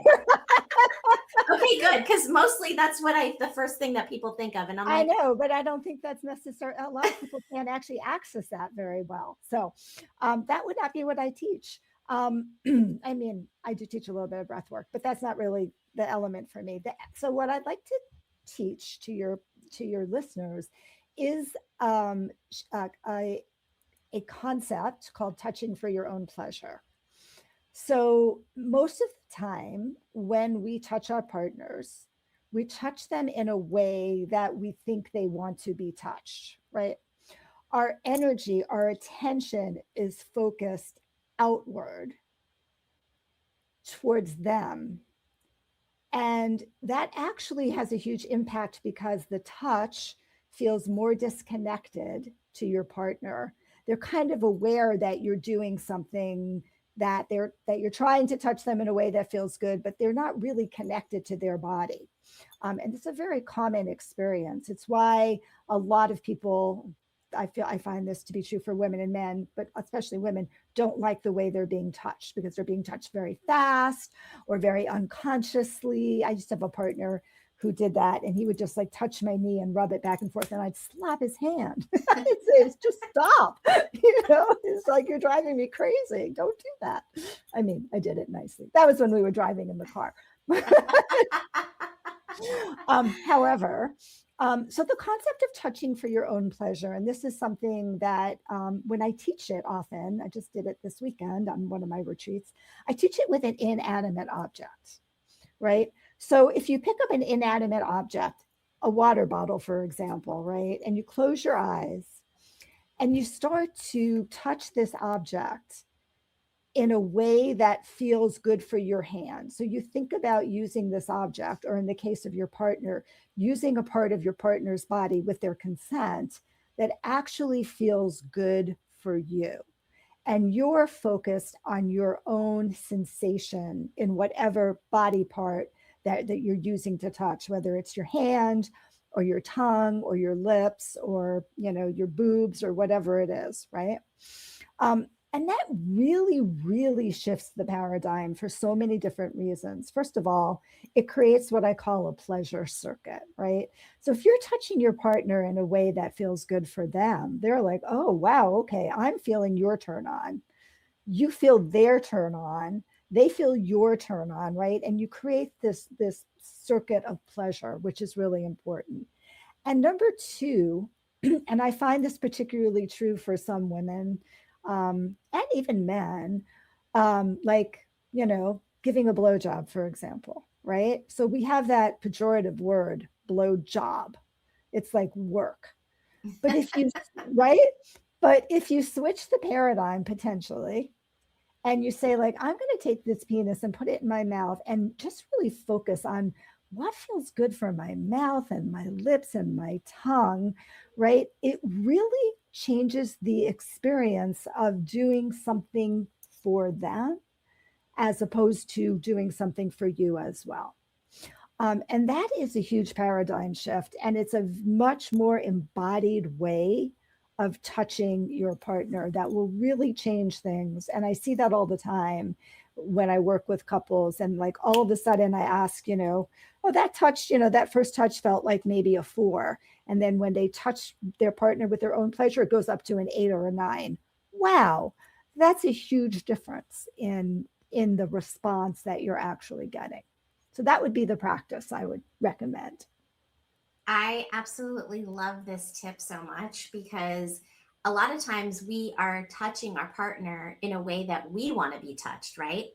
okay, good, because mostly that's what the first thing that people think of. And I'm I like, know, but I don't think that's necessary. A lot of people can't actually access that very well. So that would not be what I teach. I mean, I do teach a little bit of breath work, but that's not really the element for me. So what I'd like to teach to your listeners is a concept called touching for your own pleasure. So, most of the time, when we touch our partners, we touch them in a way that we think they want to be touched, right? Our energy, our attention is focused outward towards them. And that actually has a huge impact because the touch feels more disconnected to your partner. They're kind of aware that you're doing something that you're trying to touch them in a way that feels good, but they're not really connected to their body. And it's a very common experience. It's why a lot of people, I find this to be true for women and men, but especially women, don't like the way they're being touched because they're being touched very fast or very unconsciously. I used to have a partner who did that, and he would just like touch my knee and rub it back and forth, and I'd slap his hand. I'd say, just stop. It's like, you're driving me crazy. Don't do that. I mean, I did it nicely. That was when we were driving in the car. However, so the concept of touching for your own pleasure, and this is something that when I teach it often, I just did it this weekend on one of my retreats, I teach it with an inanimate object, right? So if you pick up an inanimate object, a water bottle, for example, right, and you close your eyes and you start to touch this object, in a way that feels good for your hand. So you think about using this object, or in the case of your partner, using a part of your partner's body with their consent that actually feels good for you. And you're focused on your own sensation in whatever body part that you're using to touch, whether it's your hand or your tongue or your lips or, your boobs or whatever it is, right? And that really, really shifts the paradigm for so many different reasons. First of all, it creates what I call a pleasure circuit, right? So if you're touching your partner in a way that feels good for them, they're like, oh, wow, okay, I'm feeling your turn on. You feel their turn on. They feel your turn on, right? And you create this circuit of pleasure, which is really important. And number two, and I find this particularly true for some women and even men, like, giving a blowjob, for example, right? So we have that pejorative word, blowjob. It's like work. But if you, right? But if you switch the paradigm potentially, and you say, like, I'm going to take this penis and put it in my mouth and just really focus on what feels good for my mouth and my lips and my tongue, right? It really changes the experience of doing something for them as opposed to doing something for you as well. And that is a huge paradigm shift. And it's a much more embodied way of touching your partner that will really change things. And I see that all the time when I work with couples. And like all of a sudden I ask, oh, that touch, that first touch felt like maybe a 4. And then when they touch their partner with their own pleasure, it goes up to an 8 or a 9. Wow, that's a huge difference in the response that you're actually getting. So that would be the practice I would recommend. I absolutely love this tip so much because a lot of times we are touching our partner in a way that we want to be touched, right?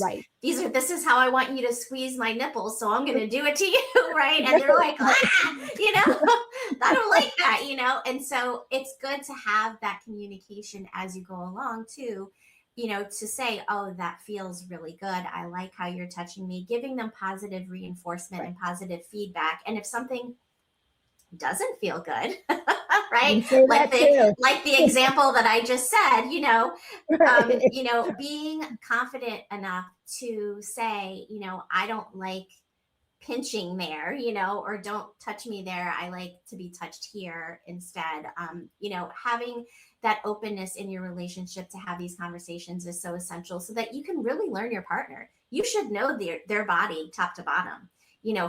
Right. This is how I want you to squeeze my nipples, so I'm going to do it to you, right? And they're like, I don't like that, And so it's good to have that communication as you go along too, to say, oh, that feels really good. I like how you're touching me, giving them positive reinforcement and positive feedback. And if something doesn't feel good, right? Like the example that I just said, Right. Being confident enough to say, I don't like pinching there, or don't touch me there. I like to be touched here instead. Having that openness in your relationship to have these conversations is so essential so that you can really learn your partner. You should know their body top to bottom,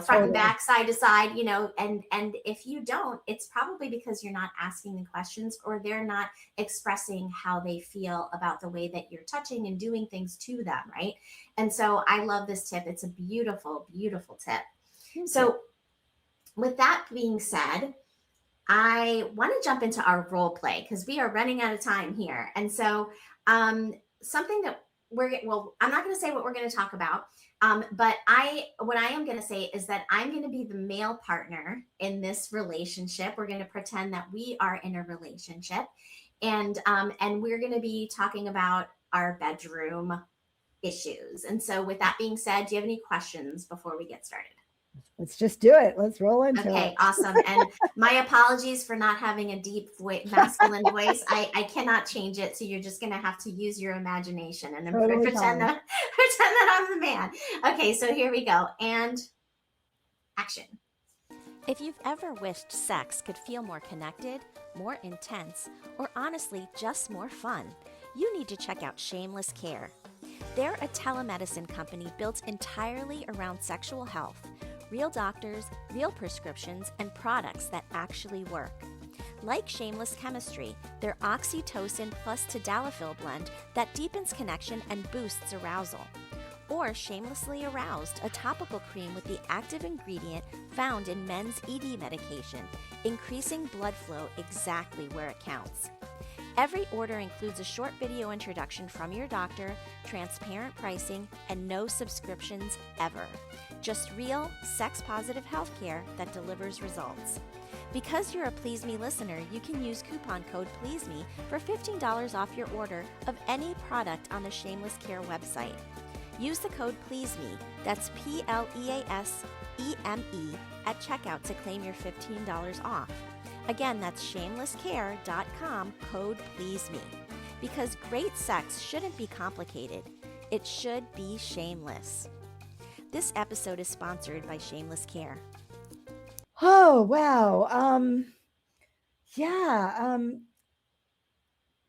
front and back, side to side, and if you don't, it's probably because you're not asking the questions or they're not expressing how they feel about the way that you're touching and doing things to them, right? And so I love this tip. It's a beautiful, beautiful tip. So with that being said, I want to jump into our role play because we are running out of time here. And so something that I'm not going to say what we're going to talk about. But what I am going to say is that I'm going to be the male partner in this relationship. We're going to pretend that we are in a relationship, and we're going to be talking about our bedroom issues. And so, with that being said, do you have any questions before we get started? Let's just do it. Let's roll into it. Okay, awesome. And my apologies for not having a deep masculine voice. I cannot change it. So you're just going to have to use your imagination and pretend that I'm the man. Okay, so here we go. And action. If you've ever wished sex could feel more connected, more intense, or honestly just more fun, you need to check out Shameless Care. They're a telemedicine company built entirely around sexual health. Real doctors, real prescriptions, and products that actually work. Like Shameless Chemistry, their oxytocin plus tadalafil blend that deepens connection and boosts arousal. Or Shamelessly Aroused, a topical cream with the active ingredient found in men's ED medication, increasing blood flow exactly where it counts. Every order includes a short video introduction from your doctor, transparent pricing, and no subscriptions ever. Just real, sex-positive healthcare that delivers results. Because you're a Please Me listener, you can use coupon code PLEASEME for $15 off your order of any product on the Shameless Care website. Use the code PLEASEME, that's PLEASEME, at checkout to claim your $15 off. Again, that's shamelesscare.com, code PLEASEME. Because great sex shouldn't be complicated. It should be shameless. This episode is sponsored by Shameless Care. Oh, wow. Yeah.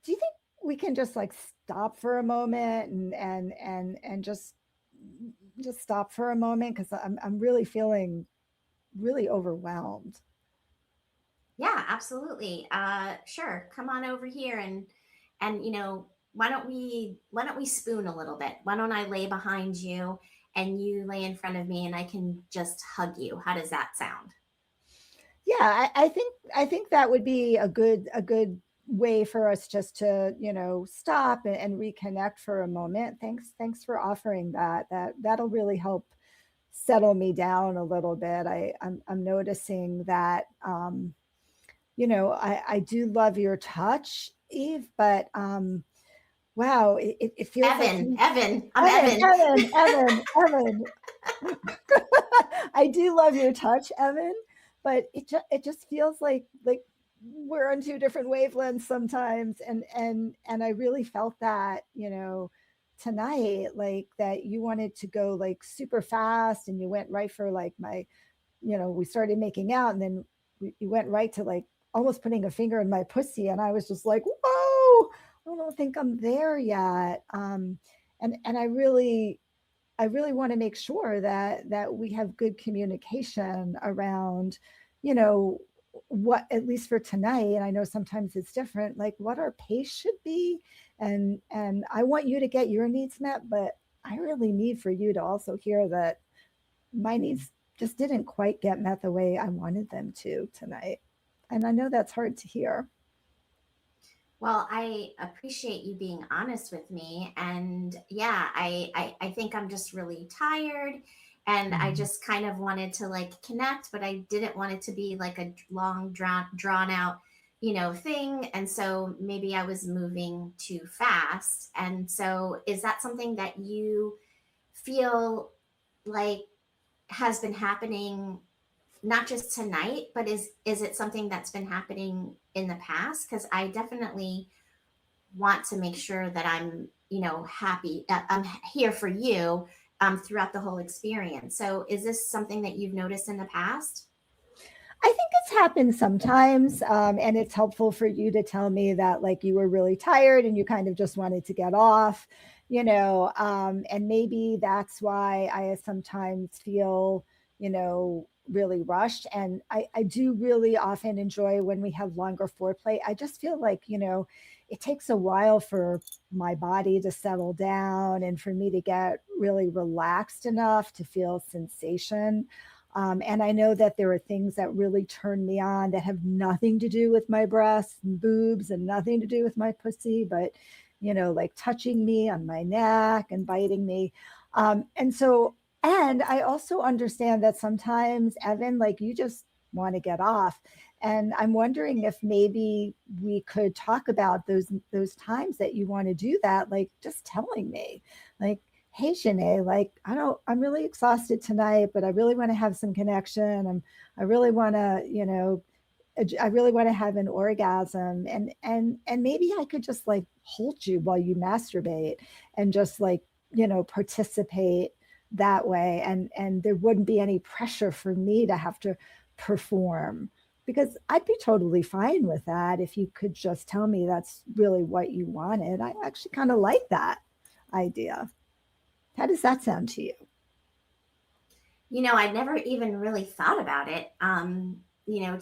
Do you think we can just like stop for a moment and just stop for a moment? Because I'm really feeling really overwhelmed. Yeah, absolutely. Sure. Come on over here and why don't we spoon a little bit? Why don't I lay behind you and you lay in front of me and I can just hug you? How does that sound? Yeah, I think that would be a good way for us just to stop and reconnect for a moment. Thanks for offering that. That'll really help settle me down a little bit. I'm noticing that I do love your touch, Eve, but wow, it feels like Evan, I'm Evan, Evan. Evan, Evan, Evan. I do love your touch, Evan, but it just feels like we're on two different wavelengths sometimes, and I really felt that tonight, like that you wanted to go like super fast, and you went right for like we started making out, and then you went right to like almost putting a finger in my pussy, and I was just like, whoa, I don't think I'm there yet. And I really want to make sure that we have good communication around, you know, what, at least for tonight, and I know sometimes it's different, like what our pace should be. And I want you to get your needs met, but I really need for you to also hear that my needs just didn't quite get met the way I wanted them to tonight. And I know that's hard to hear. Well, I appreciate you being honest with me. And yeah, I think I'm just really tired. And I Mhm. just kind of wanted to like connect, but I didn't want it to be like a long, drawn out, thing. And so maybe I was moving too fast. And so is that something that you feel like has been happening not just tonight, but is it something that's been happening in the past? Because I definitely want to make sure that I'm, happy. I'm here for you throughout the whole experience. So, is this something that you've noticed in the past? I think it's happened sometimes, and it's helpful for you to tell me that like you were really tired and you kind of just wanted to get off, and maybe that's why I sometimes feel, really rushed. And I do really often enjoy when we have longer foreplay. I just feel like, it takes a while for my body to settle down and for me to get really relaxed enough to feel sensation. And I know that there are things that really turn me on that have nothing to do with my breasts and boobs and nothing to do with my pussy, but, like touching me on my neck and biting me. And I also understand that sometimes, Evan, like you just want to get off. And I'm wondering if maybe we could talk about those times that you want to do that, like just telling me, like, hey Shanae, like I'm really exhausted tonight, but I really want to have some connection. I really want to, I really want to have an orgasm, and maybe I could just like hold you while you masturbate and just like, participate that way, and there wouldn't be any pressure for me to have to perform, because I'd be totally fine with that if you could just tell me that's really what you wanted. I actually kind of like that idea. How does that sound to you? I never even really thought about it,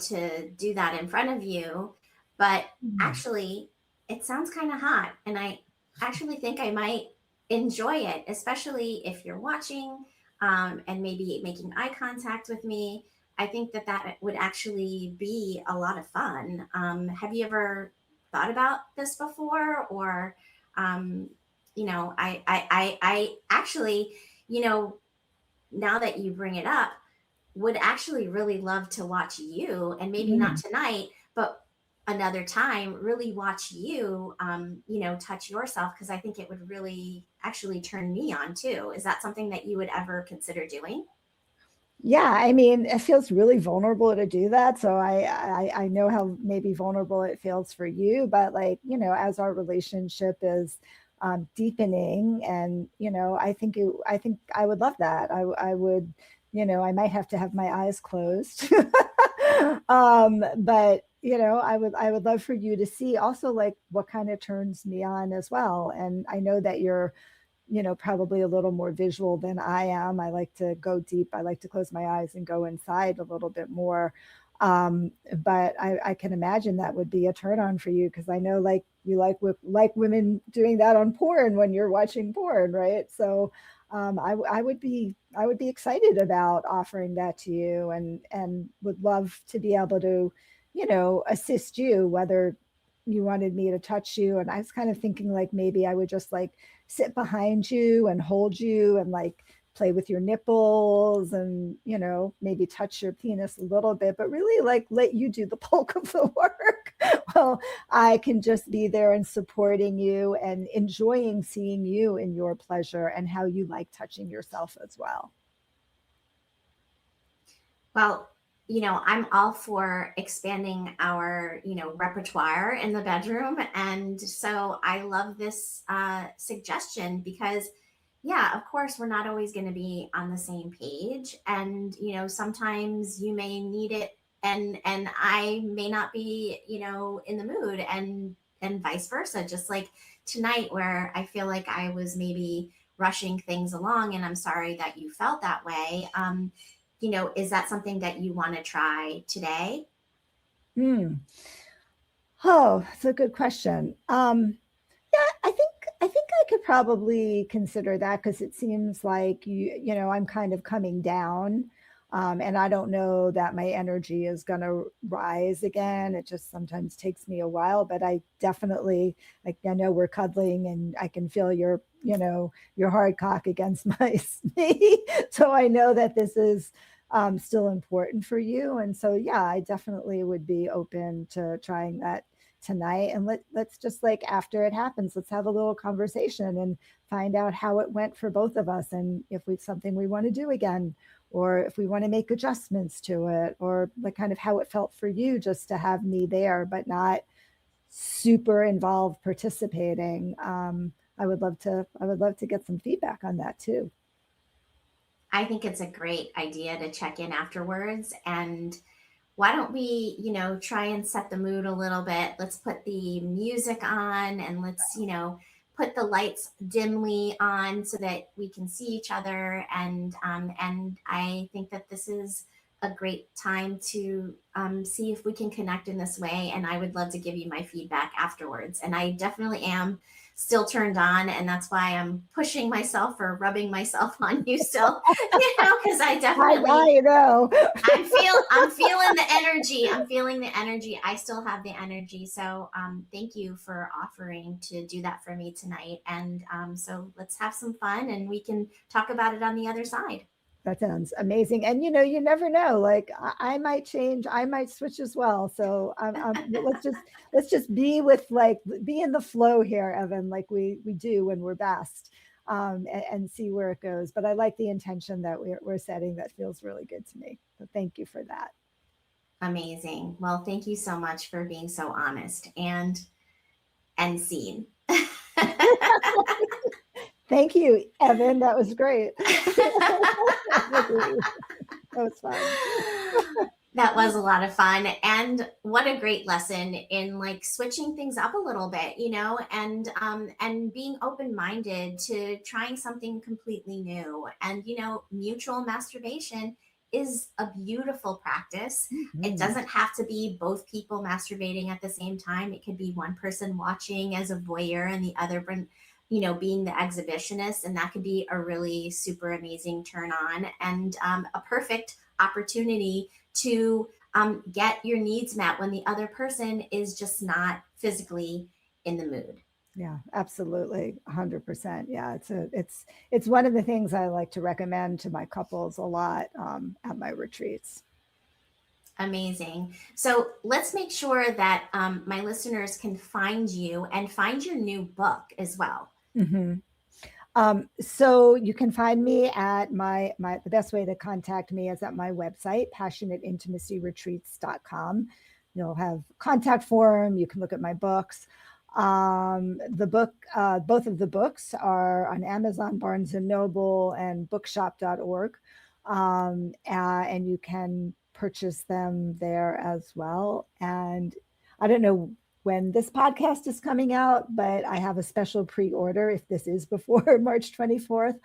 to do that in front of you. But Mm. actually, it sounds kind of hot. And I actually think I might enjoy it, especially if you're watching and maybe making eye contact with me. I think that would actually be a lot of fun. Have you ever thought about this before, or I actually, you know, now that you bring it up, would actually really love to watch you, and maybe not Mm. tonight, but another time, really watch you, touch yourself, because I think it would really actually turn me on too. Is that something that you would ever consider doing? Yeah, I mean, it feels really vulnerable to do that. So I know how maybe vulnerable it feels for you, but like, as our relationship is deepening, and I think I would love that. I would, I might have to have my eyes closed. But I would love for you to see also like what kind of turns me on as well. And I know that you're probably a little more visual than I am. I like to go deep. I like to close my eyes and go inside a little bit more. But I can imagine that would be a turn on for you, because I know like you like women doing that on porn when you're watching porn, right? So I would be excited about offering that to you, and would love to be able to, assist you, whether you wanted me to touch you. And I was kind of thinking like maybe I would just like sit behind you and hold you and like play with your nipples, and maybe touch your penis a little bit, but really like let you do the bulk of the work. Well, I can just be there and supporting you and enjoying seeing you in your pleasure and how you like touching yourself as well. Well, I'm all for expanding our, repertoire in the bedroom. And so I love this suggestion because, yeah, of course, we're not always going to be on the same page. And, sometimes you may need it, and I may not be, in the mood, and vice versa. Just like tonight, where I feel like I was maybe rushing things along, and I'm sorry that you felt that way. Is that something that you want to try today? Hmm. Oh, that's a good question. Yeah, I think I could probably consider that, because it seems like I'm kind of coming down. And I don't know that my energy is going to rise again. It just sometimes takes me a while, but I definitely, like, I know we're cuddling and I can feel your hard cock against my knee. So I know that this is still important for you. And so, yeah, I definitely would be open to trying that tonight. And let's just like after it happens, let's have a little conversation and find out how it went for both of us, and if it's something we want to do again, or if we want to make adjustments to it, or like kind of how it felt for you just to have me there but not super involved participating. I would love to get some feedback on that too. I think it's a great idea to check in afterwards. And why don't we, try and set the mood a little bit? Let's put the music on, and let's, put the lights dimly on so that we can see each other. And I think that this is a great time to see if we can connect in this way. And I would love to give you my feedback afterwards. And I definitely am still turned on, and that's why I'm pushing myself or rubbing myself on you still, because I definitely, I know. I'm feeling the energy. I'm feeling the energy. I still have the energy. So thank you for offering to do that for me tonight. And so let's have some fun, and we can talk about it on the other side. That sounds amazing. And you never know. Like I might change, I might switch as well. So let's just be with like be in the flow here, Evan, like we do when we're best, and see where it goes. But I like the intention that we're setting. That feels really good to me. So thank you for that. Amazing. Well, thank you so much for being so honest and seen. Thank you, Evan. That was great. That was fun. That was a lot of fun, and what a great lesson in like switching things up a little bit, and being open-minded to trying something completely new. And mutual masturbation is a beautiful practice. It Mhm. doesn't have to be both people masturbating at the same time. It could be one person watching as a voyeur and the other being the exhibitionist, and that could be a really super amazing turn on, and a perfect opportunity to get your needs met when the other person is just not physically in the mood. Yeah, absolutely. 100%. Yeah. It's one of the things I like to recommend to my couples a lot at my retreats. Amazing. So let's make sure that my listeners can find you and find your new book as well. Mm-hmm. So you can find me at the best way to contact me is at my website, passionateintimacyretreats.com. You'll have contact form. You can look at my books. Both of the books are on Amazon, Barnes and Noble, and bookshop.org. And you can purchase them there as well. And I don't know when this podcast is coming out, but I have a special pre-order if this is before March 24th,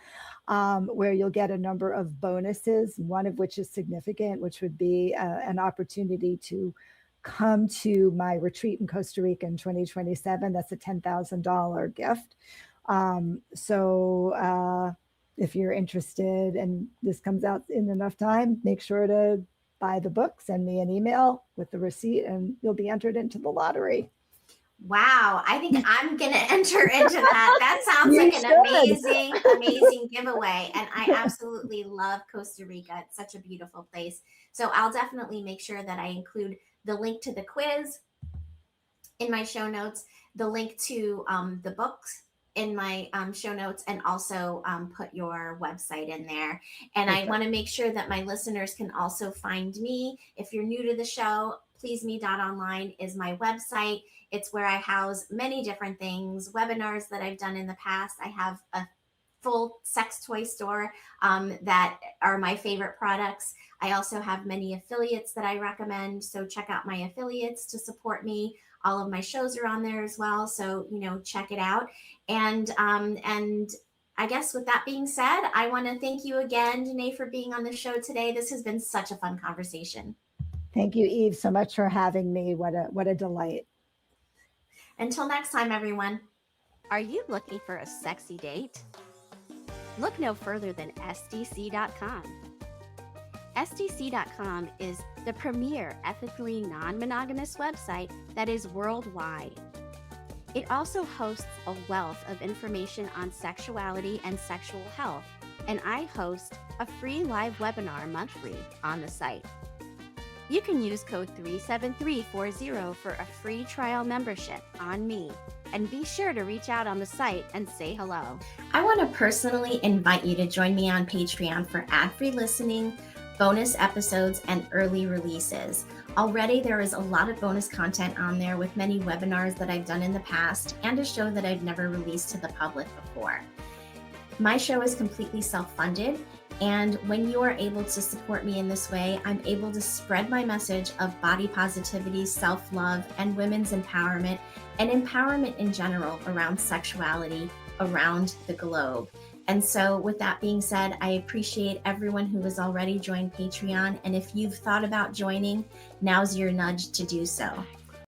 where you'll get a number of bonuses, one of which is significant, which would be an opportunity to come to my retreat in Costa Rica in 2027. That's a $10,000 gift. So if you're interested and this comes out in enough time, make sure to buy the book, send me an email with the receipt, and you'll be entered into the lottery. Wow, I think I'm going to enter into that. That sounds like an amazing, amazing giveaway. And I absolutely love Costa Rica. It's such a beautiful place. So I'll definitely make sure that I include the link to the quiz in my show notes, the link to the books in my show notes, and also put your website in there. And I want to make sure that my listeners can also find me. If you're new to the show, pleaseme.online is my website. It's where I house many different things, webinars that I've done in the past. I have a full sex toy store that are my favorite products. I also have many affiliates that I recommend. So check out my affiliates to support me. All of my shows are on there as well. So, check it out. And I guess with that being said, I want to thank you again, Xanet, for being on the show today. This has been such a fun conversation. Thank you, Eve, so much for having me. What a delight. Until next time, everyone. Are you looking for a sexy date? Look no further than SDC.com. SDC.com is the premier ethically non-monogamous website that is worldwide. It also hosts a wealth of information on sexuality and sexual health, and I host a free live webinar monthly on the site. You can use code 37340 for a free trial membership on me, and be sure to reach out on the site and say hello. I want to personally invite you to join me on Patreon for ad-free listening, bonus episodes, and early releases. Already there is a lot of bonus content on there with many webinars that I've done in the past and a show that I've never released to the public before. My show is completely self-funded, and when you are able to support me in this way, I'm able to spread my message of body positivity, self-love, and women's empowerment, and empowerment in general around sexuality around the globe. And so with that being said, I appreciate everyone who has already joined Patreon. And if you've thought about joining, now's your nudge to do so.